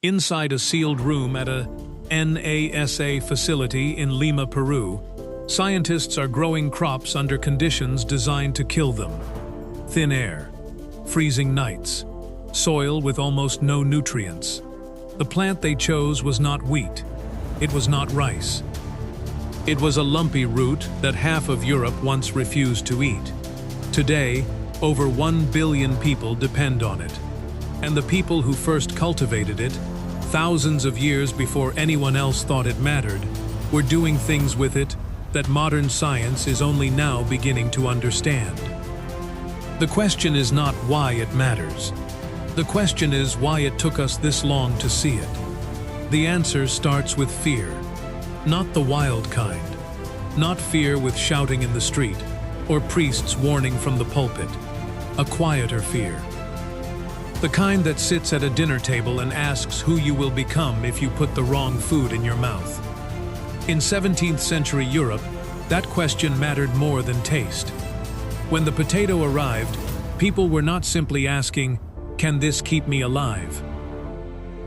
Inside a sealed room at a NASA facility in Lima, Peru, scientists are growing crops under conditions designed to kill them. Thin air, freezing nights, soil with almost no nutrients. The plant they chose was not wheat. It was not rice. It was a lumpy root that half of Europe once refused to eat. Today, over 1 billion people depend on it. And the people who first cultivated it, thousands of years before anyone else thought it mattered, were doing things with it that modern science is only now beginning to understand. The question is not why it matters. The question is why it took us this long to see it. The answer starts with fear. Not the wild kind. Not fear with shouting in the street, or priests warning from the pulpit. A quieter fear. The kind that sits at a dinner table and asks who you will become if you put the wrong food in your mouth. In 17th century Europe, that question mattered more than taste. When the potato arrived, people were not simply asking, "Can this keep me alive?"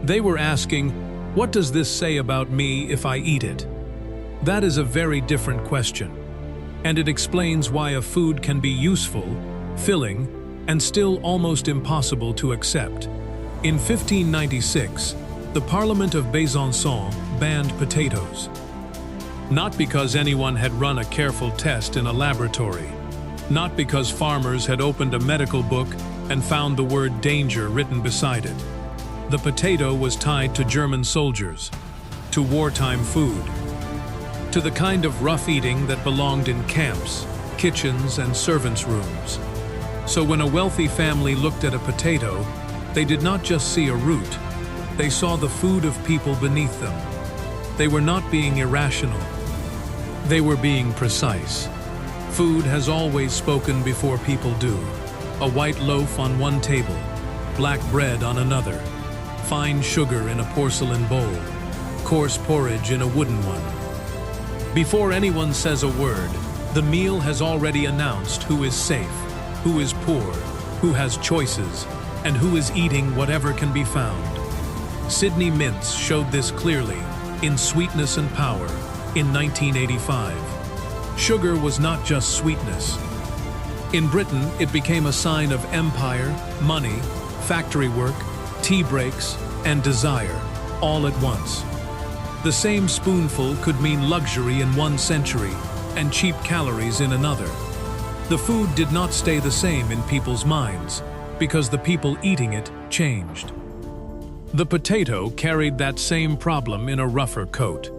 They were asking, "What does this say about me if I eat it?" That is a very different question, and it explains why a food can be useful, filling, and still almost impossible to accept. In 1596, the Parliament of Besançon banned potatoes. Not because anyone had run a careful test in a laboratory, not because farmers had opened a medical book and found the word danger written beside it. The potato was tied to German soldiers, to wartime food, to the kind of rough eating that belonged in camps, kitchens, and servants' rooms. So when a wealthy family looked at a potato, they did not just see a root, they saw the food of people beneath them. They were not being irrational. They were being precise. Food has always spoken before people do. A white loaf on one table, black bread on another, fine sugar in a porcelain bowl, coarse porridge in a wooden one. Before anyone says a word, the meal has already announced who is safe, who is poor, who has choices, and who is eating whatever can be found. Sidney Mintz showed this clearly in Sweetness and Power in 1985. Sugar was not just sweetness. In Britain, it became a sign of empire, money, factory work, tea breaks, and desire, all at once. The same spoonful could mean luxury in one century and cheap calories in another. The food did not stay the same in people's minds because the people eating it changed. The potato carried that same problem in a rougher coat.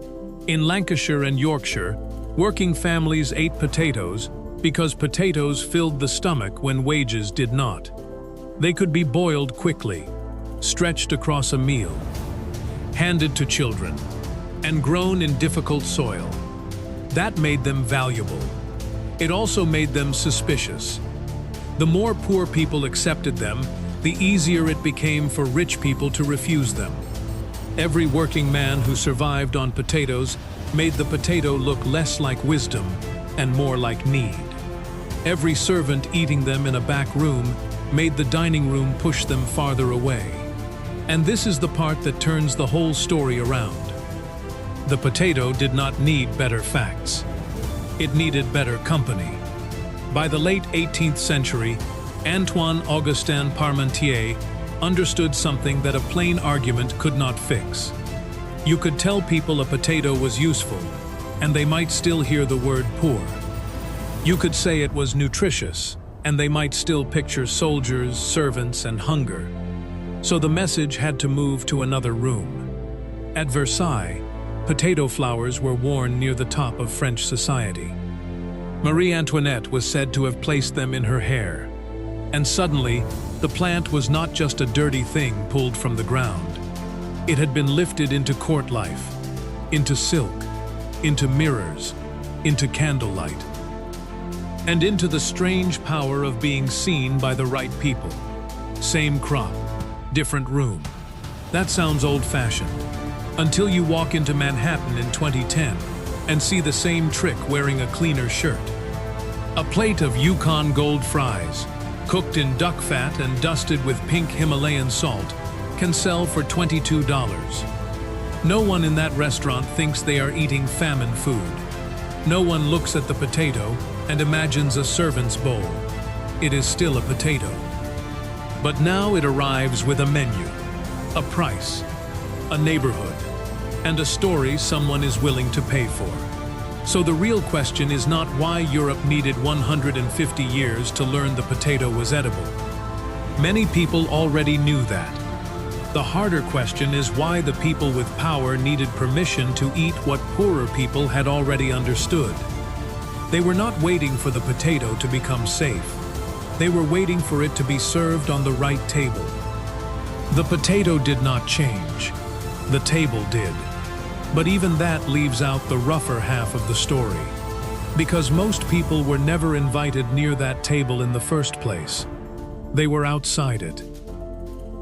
In Lancashire and Yorkshire, working families ate potatoes because potatoes filled the stomach when wages did not. They could be boiled quickly, stretched across a meal, handed to children, and grown in difficult soil. That made them valuable. It also made them suspicious. The more poor people accepted them, the easier it became for rich people to refuse them. Every working man who survived on potatoes made the potato look less like wisdom and more like need. Every servant eating them in a back room made the dining room push them farther away. And this is the part that turns the whole story around. The potato did not need better facts. It needed better company. By the late 18th century, Antoine-Augustin Parmentier understood something that a plain argument could not fix. You could tell people a potato was useful, and they might still hear the word poor. You could say it was nutritious, and they might still picture soldiers, servants, and hunger. So the message had to move to another room. At Versailles, potato flowers were worn near the top of French society. Marie Antoinette was said to have placed them in her hair. And suddenly, the plant was not just a dirty thing pulled from the ground. It had been lifted into court life, into silk, into mirrors, into candlelight, and into the strange power of being seen by the right people. Same crop, different room. That sounds old-fashioned. Until you walk into Manhattan in 2010 and see the same trick wearing a cleaner shirt. A plate of Yukon gold fries, cooked in duck fat and dusted with pink Himalayan salt, can sell for $22. No one in that restaurant thinks they are eating famine food. No one looks at the potato and imagines a servant's bowl. It is still a potato. But now it arrives with a menu, a price, a neighborhood, and a story someone is willing to pay for. So the real question is not why Europe needed 150 years to learn the potato was edible. Many people already knew that. The harder question is why the people with power needed permission to eat what poorer people had already understood. They were not waiting for the potato to become safe. They were waiting for it to be served on the right table. The potato did not change. The table did. But even that leaves out the rougher half of the story. Because most people were never invited near that table in the first place. They were outside it.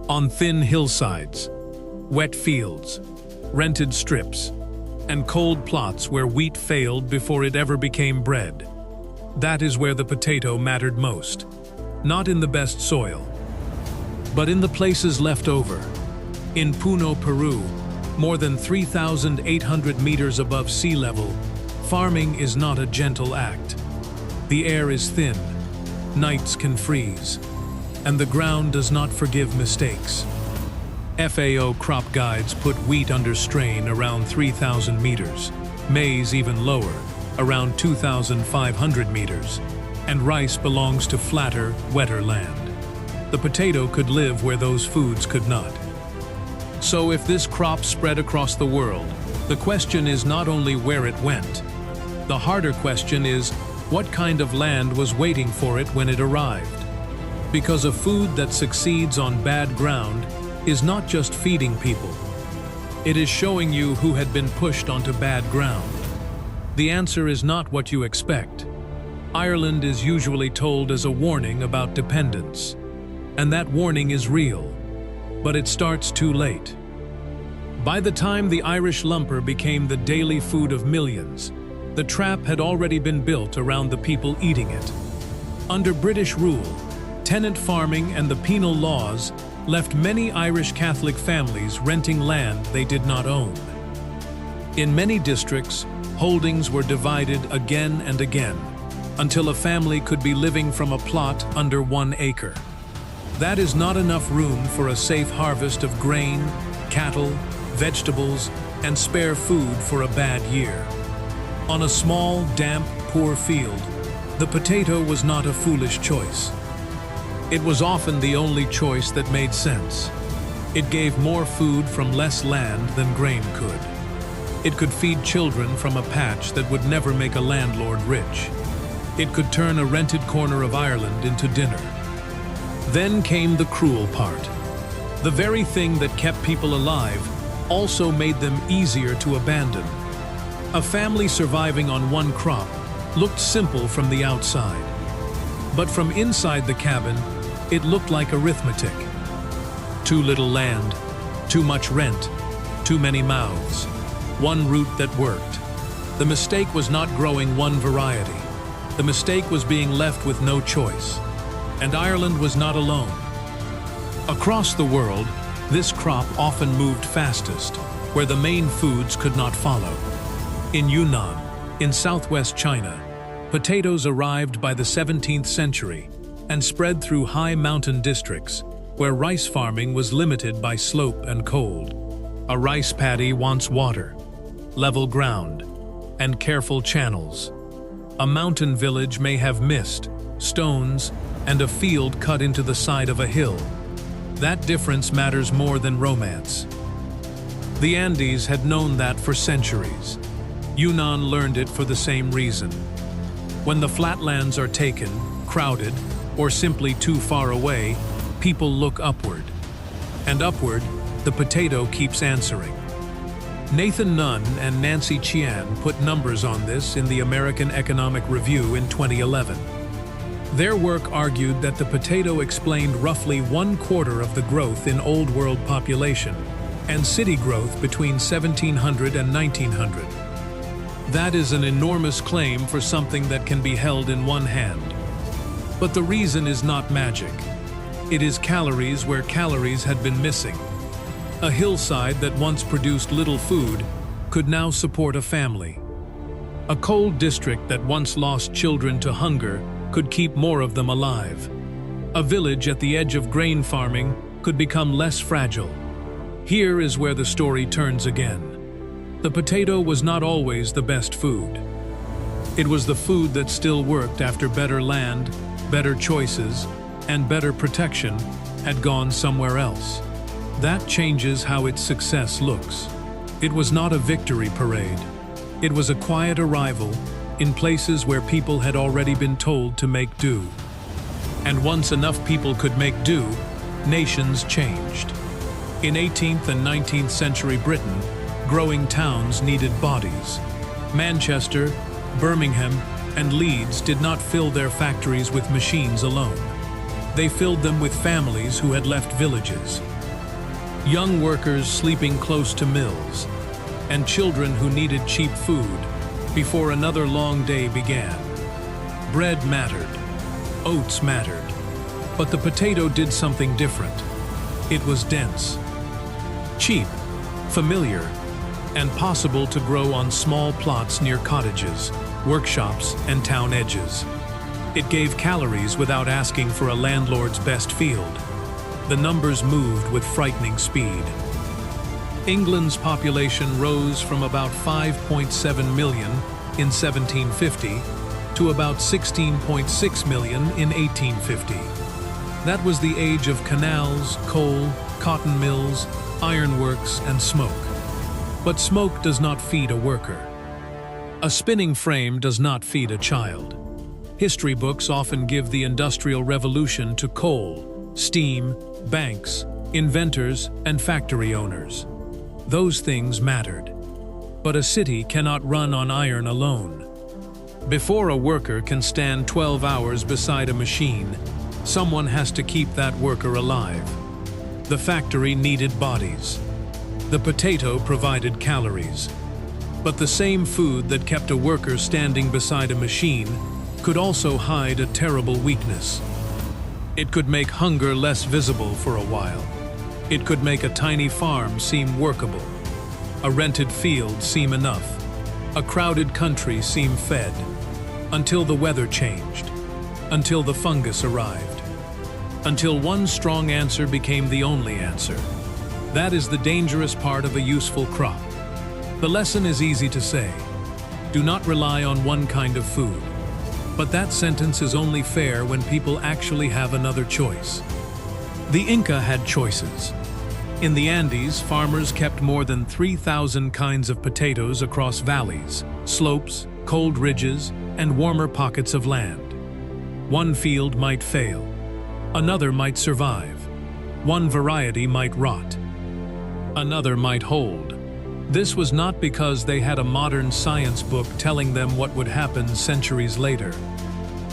On thin hillsides, wet fields, rented strips, and cold plots where wheat failed before it ever became bread. That is where the potato mattered most. Not in the best soil, but in the places left over. In Puno, Peru, more than 3,800 meters above sea level, farming is not a gentle act. The air is thin, nights can freeze, and the ground does not forgive mistakes. FAO crop guides put wheat under strain around 3,000 meters, maize even lower, around 2,500 meters, and rice belongs to flatter, wetter land. The potato could live where those foods could not. So if this crop spread across the world, the question is not only where it went. The harder question is, what kind of land was waiting for it when it arrived? Because a food that succeeds on bad ground is not just feeding people. It is showing you who had been pushed onto bad ground. The answer is not what you expect. Ireland is usually told as a warning about dependence. And that warning is real, but it starts too late. By the time the Irish lumper became the daily food of millions, the trap had already been built around the people eating it. Under British rule, tenant farming and the penal laws left many Irish Catholic families renting land they did not own. In many districts, holdings were divided again and again, until a family could be living from a plot under 1 acre. That is not enough room for a safe harvest of grain, cattle, vegetables, and spare food for a bad year. On a small, damp, poor field, the potato was not a foolish choice. It was often the only choice that made sense. It gave more food from less land than grain could. It could feed children from a patch that would never make a landlord rich. It could turn a rented corner of Ireland into dinner. Then came the cruel part. The very thing that kept people alive also made them easier to abandon. A family surviving on one crop looked simple from the outside. But from inside the cabin, it looked like arithmetic. Too little land, too much rent, too many mouths, one route that worked. The mistake was not growing one variety. The mistake was being left with no choice. And Ireland was not alone. Across the world, this crop often moved fastest, where the main foods could not follow. In Yunnan, in southwest China, potatoes arrived by the 17th century and spread through high mountain districts, where rice farming was limited by slope and cold. A rice paddy wants water, level ground, and careful channels. A mountain village may have mist, stones, and a field cut into the side of a hill. That difference matters more than romance. The Andes had known that for centuries. Yunnan learned it for the same reason. When the flatlands are taken, crowded, or simply too far away, people look upward. And upward, the potato keeps answering. Nathan Nunn and Nancy Chian put numbers on this in the American Economic Review in 2011. Their work argued that the potato explained roughly 1/4 of the growth in Old World population and city growth between 1700 and 1900. That is an enormous claim for something that can be held in one hand. But the reason is not magic. It is calories where calories had been missing. A hillside that once produced little food could now support a family. A coal district that once lost children to hunger could keep more of them alive. A village at the edge of grain farming could become less fragile. Here is where the story turns again. The potato was not always the best food. It was the food that still worked after better land, better choices, and better protection had gone somewhere else. That changes how its success looks. It was not a victory parade. It was a quiet arrival in places where people had already been told to make do. And once enough people could make do, nations changed. In 18th and 19th century Britain, growing towns needed bodies. Manchester, Birmingham, and Leeds did not fill their factories with machines alone. They filled them with families who had left villages. Young workers sleeping close to mills, and children who needed cheap food before another long day began. Bread mattered, oats mattered, but the potato did something different. It was dense, cheap, familiar, and possible to grow on small plots near cottages, workshops, and town edges. It gave calories without asking for a landlord's best field. The numbers moved with frightening speed. England's population rose from about 5.7 million in 1750 to about 16.6 million in 1850. That was the age of canals, coal, cotton mills, ironworks, and smoke. But smoke does not feed a worker. A spinning frame does not feed a child. History books often give the Industrial Revolution to coal, steam, banks, inventors, and factory owners. Those things mattered. But a city cannot run on iron alone. Before a worker can stand 12 hours beside a machine, someone has to keep that worker alive. The factory needed bodies. The potato provided calories. But the same food that kept a worker standing beside a machine could also hide a terrible weakness. It could make hunger less visible for a while. It could make a tiny farm seem workable, a rented field seem enough, a crowded country seem fed, until the weather changed, until the fungus arrived, until one strong answer became the only answer. That is the dangerous part of a useful crop. The lesson is easy to say. Do not rely on one kind of food. But that sentence is only fair when people actually have another choice. The Inca had choices. In the Andes, farmers kept more than 3,000 kinds of potatoes across valleys, slopes, cold ridges, and warmer pockets of land. One field might fail. Another might survive. One variety might rot. Another might hold. This was not because they had a modern science book telling them what would happen centuries later.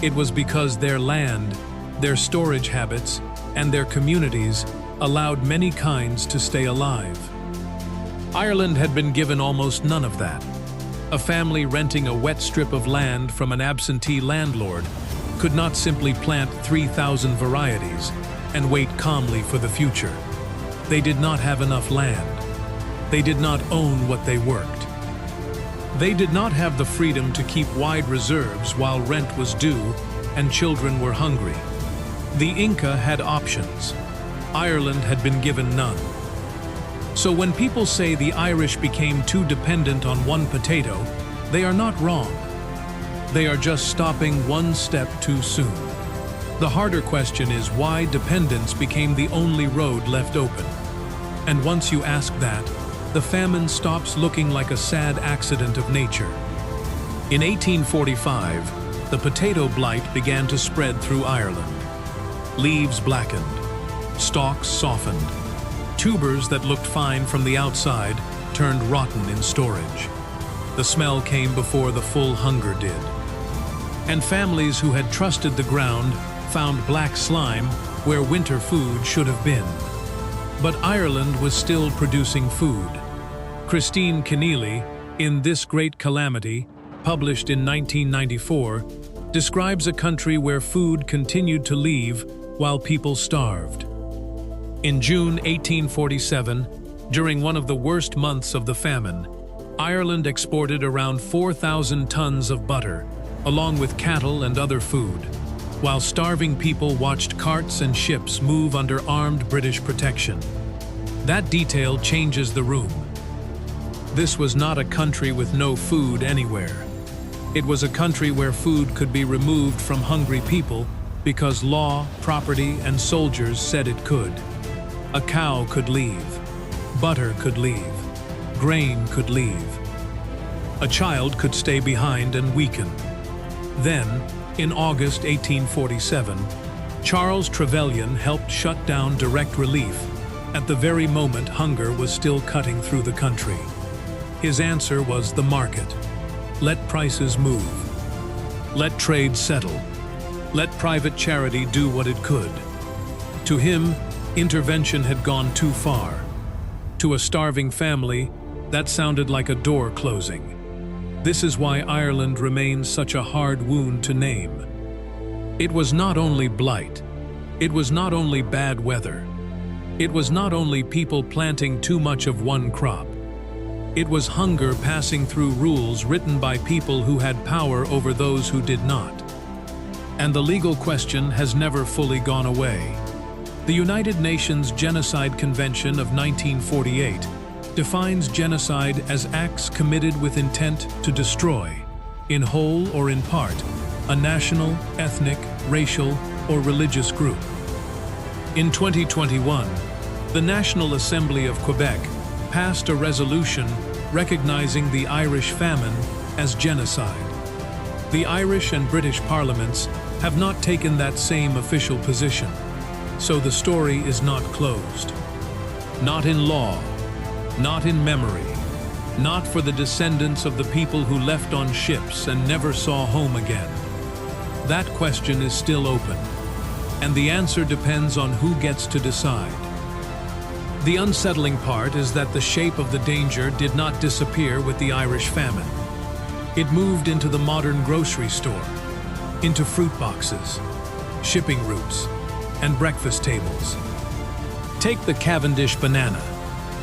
It was because their land, their storage habits, and their communities allowed many kinds to stay alive. Ireland had been given almost none of that. A family renting a wet strip of land from an absentee landlord could not simply plant 3,000 varieties and wait calmly for the future. They did not have enough land. They did not own what they worked. They did not have the freedom to keep wide reserves while rent was due and children were hungry. The Inca had options. Ireland had been given none. So when people say the Irish became too dependent on one potato, they are not wrong. They are just stopping one step too soon. The harder question is why dependence became the only road left open. And once you ask that, the famine stops looking like a sad accident of nature. In 1845, the potato blight began to spread through Ireland. Leaves blackened, stalks softened, tubers that looked fine from the outside turned rotten in storage. The smell came before the full hunger did. And families who had trusted the ground found black slime where winter food should have been. But Ireland was still producing food. Christine Keneally, in This Great Calamity, published in 1994, describes a country where food continued to leave while people starved. In June 1847, During one of the worst months of the famine, Ireland exported around 4,000 tons of butter, along with cattle and other food, while starving people watched carts and ships move under armed British protection. That detail changes the room. This was not a country with no food anywhere. It was a country where food could be removed from hungry people because law, property, and soldiers said it could. A cow could leave. Butter could leave. Grain could leave. A child could stay behind and weaken. Then, in August 1847, Charles Trevelyan helped shut down direct relief at the very moment hunger was still cutting through the country. His answer was the market. Let prices move. Let trade settle. Let private charity do what it could. To him, intervention had gone too far. To a starving family, that sounded like a door closing. This is why Ireland remains such a hard wound to name. It was not only blight. It was not only bad weather. It was not only people planting too much of one crop. It was hunger passing through rules written by people who had power over those who did not. And the legal question has never fully gone away. The United Nations Genocide Convention of 1948 defines genocide as acts committed with intent to destroy, in whole or in part, a national, ethnic, racial, or religious group. In 2021, the National Assembly of Quebec passed a resolution recognizing the Irish famine as genocide. The Irish and British parliaments have not taken that same official position, so the story is not closed. Not in law, not in memory, not for the descendants of the people who left on ships and never saw home again. That question is still open, and the answer depends on who gets to decide. The unsettling part is that the shape of the danger did not disappear with the Irish famine. It moved into the modern grocery store, into fruit boxes, shipping routes, and breakfast tables. Take the Cavendish banana.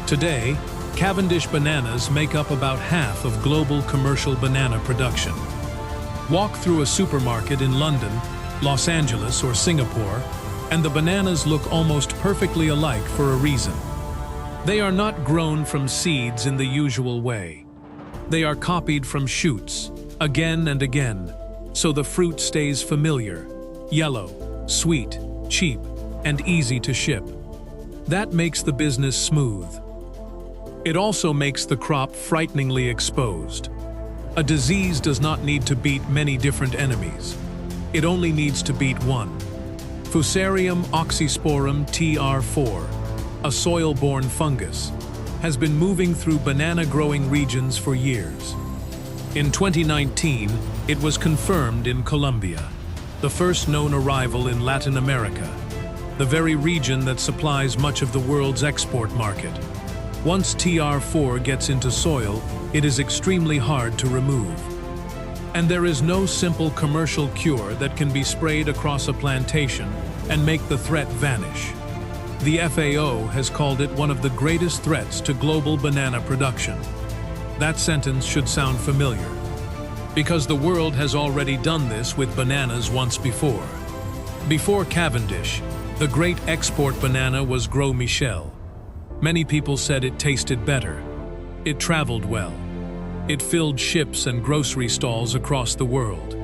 Today, Cavendish bananas make up about half of global commercial banana production. Walk through a supermarket in London, Los Angeles, or Singapore, and the bananas look almost perfectly alike for a reason. They are not grown from seeds in the usual way. They are copied from shoots, again and again, so the fruit stays familiar, yellow, sweet, cheap, and easy to ship. That makes the business smooth. It also makes the crop frighteningly exposed. A disease does not need to beat many different enemies. It only needs to beat one. Fusarium oxysporum TR4, a soil-borne fungus, has been moving through banana-growing regions for years. In 2019, it was confirmed in Colombia, the first known arrival in Latin America, the very region that supplies much of the world's export market. Once TR4 gets into soil, it is extremely hard to remove. And there is no simple commercial cure that can be sprayed across a plantation and make the threat vanish. The FAO has called it one of the greatest threats to global banana production. That sentence should sound familiar, because the world has already done this with bananas once before. Before Cavendish, the great export banana was Gros Michel. Many people said it tasted better. It traveled well. It filled ships and grocery stalls across the world.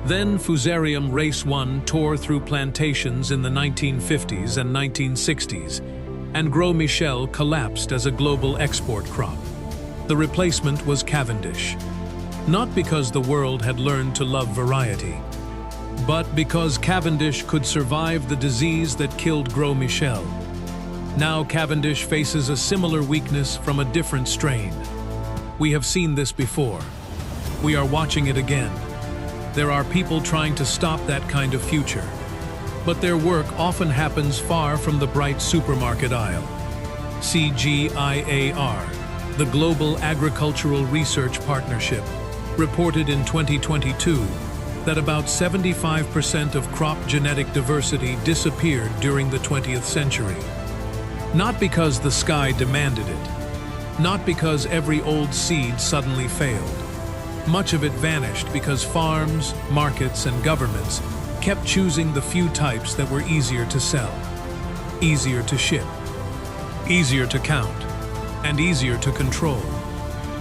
Then Fusarium Race 1 tore through plantations in the 1950s and 1960s, and Gros Michel collapsed as a global export crop. The replacement was Cavendish. Not because the world had learned to love variety, but because Cavendish could survive the disease that killed Gros Michel. Now Cavendish faces a similar weakness from a different strain. We have seen this before. We are watching it again. There are people trying to stop that kind of future, but their work often happens far from the bright supermarket aisle. CGIAR, the Global Agricultural Research Partnership, reported in 2022 that about 75% of crop genetic diversity disappeared during the 20th century. Not because the sky demanded it. Not because every old seed suddenly failed. Much of it vanished because farms, markets, and governments kept choosing the few types that were easier to sell, easier to ship, easier to count, and easier to control.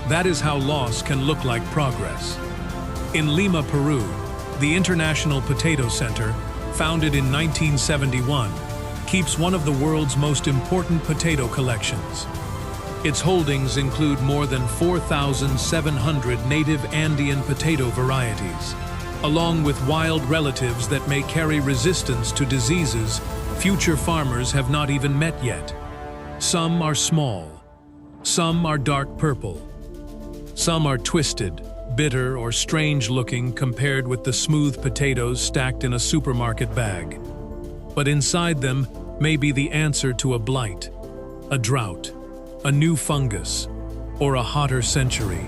That is how loss can look like progress. In Lima, Peru, the International Potato Center, founded in 1971, keeps one of the world's most important potato collections. Its holdings include more than 4,700 native Andean potato varieties, along with wild relatives that may carry resistance to diseases future farmers have not even met yet. Some are small, some are dark purple, some are twisted, bitter, or strange-looking compared with the smooth potatoes stacked in a supermarket bag. But inside them may be the answer to a blight, a drought, a new fungus, or a hotter century.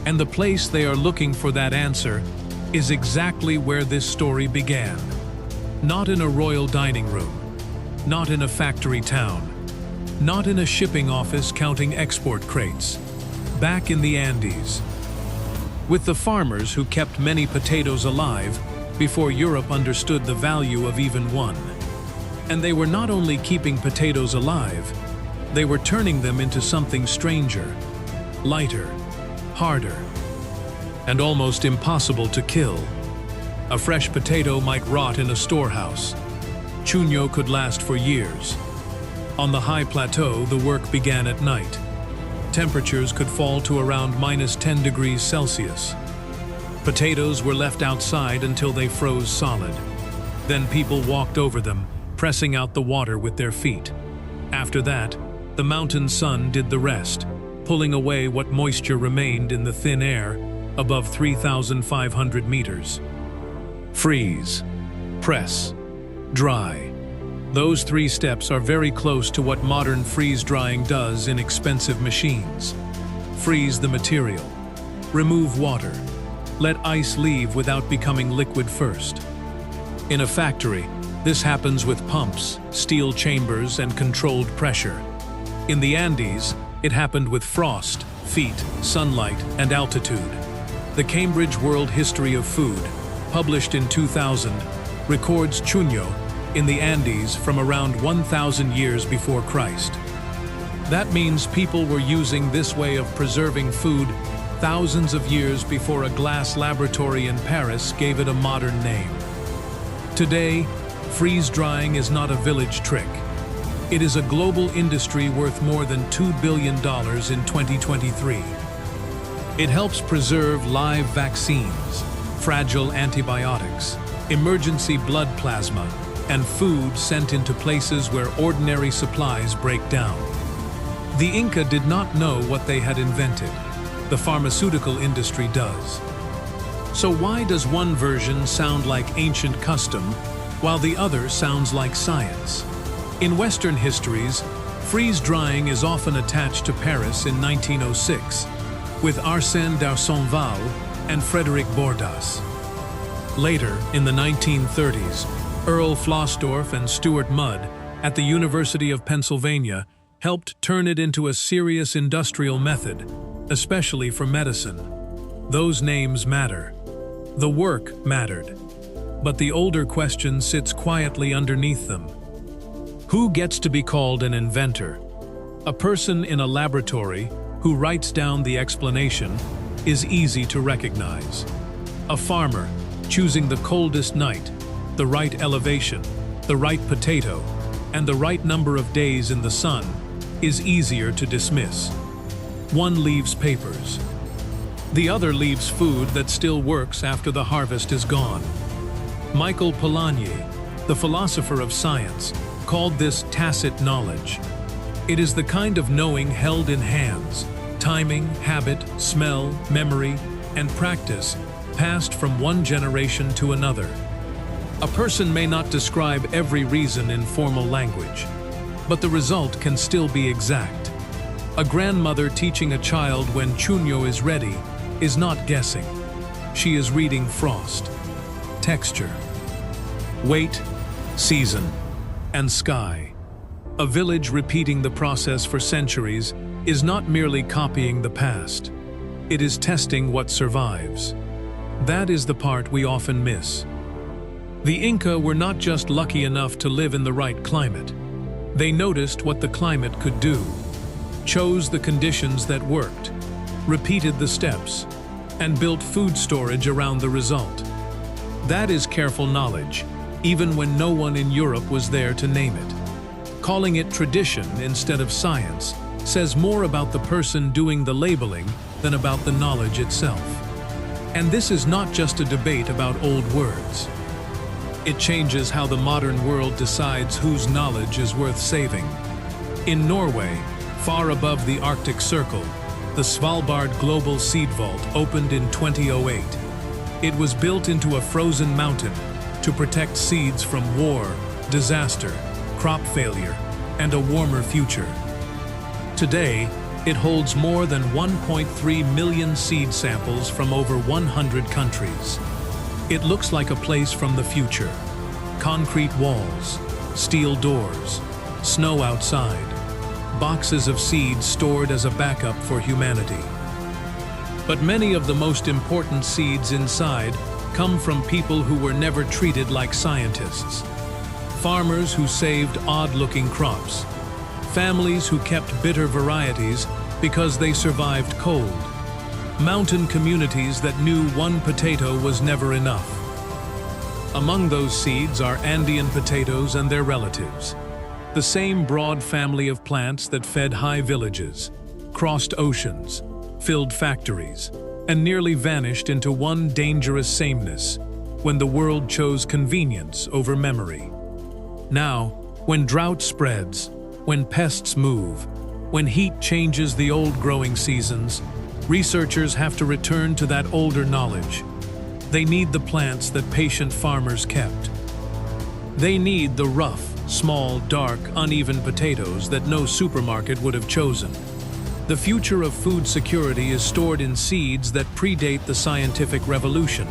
And the place they are looking for that answer is exactly where this story began. Not in a royal dining room, not in a factory town, not in a shipping office counting export crates. Back in the Andes, with the farmers who kept many potatoes alive before Europe understood the value of even one. And they were not only keeping potatoes alive, they were turning them into something stranger, lighter, harder, and almost impossible to kill. A fresh potato might rot in a storehouse. Chuño could last for years. On the high plateau, the work began at night. Temperatures could fall to around -10 degrees Celsius. Potatoes were left outside until they froze solid. Then people walked over them, pressing out the water with their feet. After that, the mountain sun did the rest, pulling away what moisture remained in the thin air above 3,500 meters. Freeze, press, dry. Those 3 steps are very close to what modern freeze-drying does in expensive machines. Freeze the material. Remove water. Let ice leave without becoming liquid first. In a factory, this happens with pumps, steel chambers, and controlled pressure. In the Andes, it happened with frost, feet, sunlight, and altitude. The Cambridge World History of Food, published in 2000, records Chuño in the Andes from around 1,000 years before Christ. That means people were using this way of preserving food thousands of years before a glass laboratory in Paris gave it a modern name. Today, freeze-drying is not a village trick. It is a global industry worth more than $2 billion in 2023. It helps preserve live vaccines, fragile antibiotics, emergency blood plasma, and food sent into places where ordinary supplies break down. The Inca did not know what they had invented. The pharmaceutical industry does. So why does one version sound like ancient custom, while the other sounds like science? In Western histories, freeze-drying is often attached to Paris in 1906, with Arsène d'Arsonval and Frédéric Bordas. Later, in the 1930s, Earl Flossdorf and Stuart Mudd at the University of Pennsylvania helped turn it into a serious industrial method, especially for medicine. Those names matter. The work mattered. But the older question sits quietly underneath them. Who gets to be called an inventor? A person in a laboratory who writes down the explanation is easy to recognize. A farmer choosing the coldest night, the right elevation, the right potato, and the right number of days in the sun is easier to dismiss. One leaves papers. The other leaves food that still works after the harvest is gone. Michael Polanyi, the philosopher of science, called this tacit knowledge. It is the kind of knowing held in hands, timing, habit, smell, memory, and practice passed from one generation to another. A person may not describe every reason in formal language, but the result can still be exact. A grandmother teaching a child when Chuño is ready is not guessing. She is reading frost, texture, weight, season, and sky. A village repeating the process for centuries is not merely copying the past. It is testing what survives. That is the part we often miss. The Inca were not just lucky enough to live in the right climate. They noticed what the climate could do, chose the conditions that worked, repeated the steps, and built food storage around the result. That is careful knowledge, even when no one in Europe was there to name it. Calling it tradition instead of science says more about the person doing the labeling than about the knowledge itself. And this is not just a debate about old words. It changes how the modern world decides whose knowledge is worth saving. In Norway, far above the Arctic Circle, the Svalbard Global Seed Vault opened in 2008. It was built into a frozen mountain to protect seeds from war, disaster, crop failure, and a warmer future. Today, it holds more than 1.3 million seed samples from over 100 countries. It looks like a place from the future. Concrete walls, steel doors, snow outside, boxes of seeds stored as a backup for humanity. But many of the most important seeds inside come from people who were never treated like scientists. Farmers who saved odd-looking crops. Families who kept bitter varieties because they survived cold. Mountain communities that knew one potato was never enough. Among those seeds are Andean potatoes and their relatives. The same broad family of plants that fed high villages, crossed oceans, filled factories, and nearly vanished into one dangerous sameness when the world chose convenience over memory. Now, when drought spreads, when pests move, when heat changes the old growing seasons, researchers have to return to that older knowledge. They need the plants that patient farmers kept. They need the rough, small, dark, uneven potatoes that no supermarket would have chosen. The future of food security is stored in seeds that predate the scientific revolution.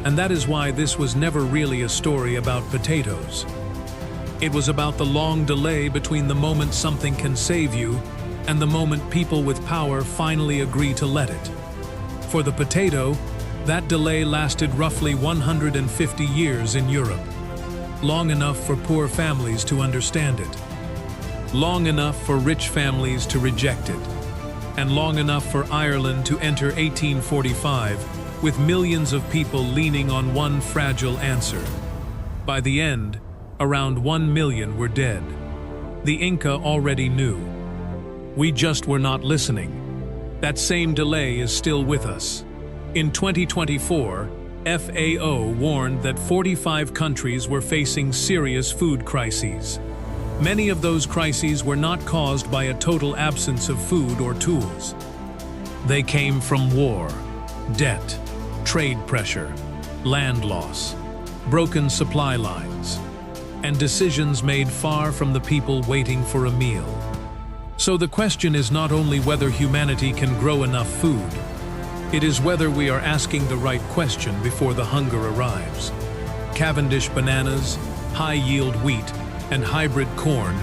And that is why this was never really a story about potatoes. It was about the long delay between the moment something can save you and the moment people with power finally agree to let it. For the potato, that delay lasted roughly 150 years in Europe. Long enough for poor families to understand it. Long enough for rich families to reject it. And long enough for Ireland to enter 1845 with millions of people leaning on one fragile answer. By the end, around 1 million were dead. The Inca already knew. We just were not listening. That same delay is still with us. In 2024, FAO warned that 45 countries were facing serious food crises. Many of those crises were not caused by a total absence of food or tools. They came from war, debt, trade pressure, land loss, broken supply lines, and decisions made far from the people waiting for a meal. So the question is not only whether humanity can grow enough food, it is whether we are asking the right question before the hunger arrives. Cavendish bananas, high-yield wheat, and hybrid corn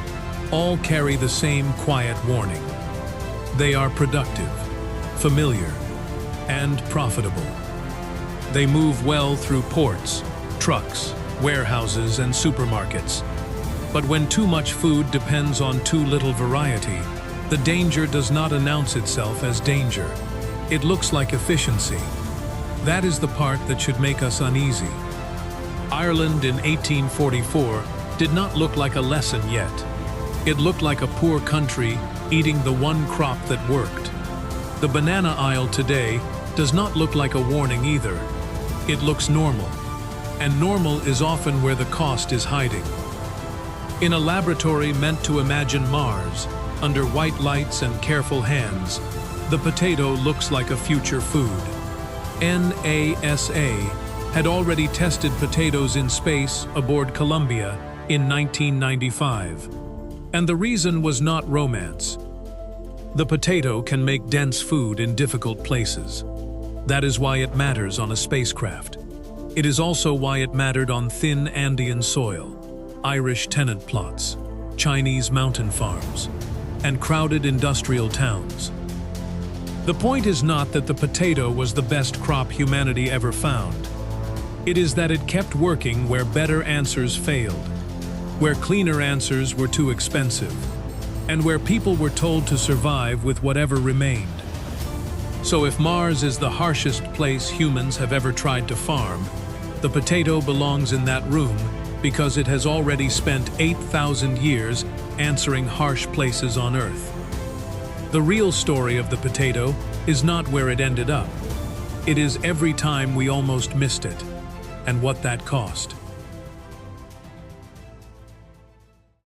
all carry the same quiet warning. They are productive, familiar, and profitable. They move well through ports, trucks, warehouses, and supermarkets. But when too much food depends on too little variety, the danger does not announce itself as danger. It looks like efficiency. That is the part that should make us uneasy. Ireland in 1844 did not look like a lesson yet. It looked like a poor country eating the one crop that worked. The banana aisle today does not look like a warning either. It looks normal. And normal is often where the cost is hiding. In a laboratory meant to imagine Mars, under white lights and careful hands, the potato looks like a future food. NASA had already tested potatoes in space aboard Columbia in 1995. And the reason was not romance. The potato can make dense food in difficult places. That is why it matters on a spacecraft. It is also why it mattered on thin Andean soil, Irish tenant plots, Chinese mountain farms, and crowded industrial towns. The point is not that the potato was the best crop humanity ever found. It is that it kept working where better answers failed, where cleaner answers were too expensive, and where people were told to survive with whatever remained. So if Mars is the harshest place humans have ever tried to farm, the potato belongs in that room because it has already spent 8,000 years answering harsh places on Earth. The real story of the potato is not where it ended up. It is every time we almost missed it, and what that cost.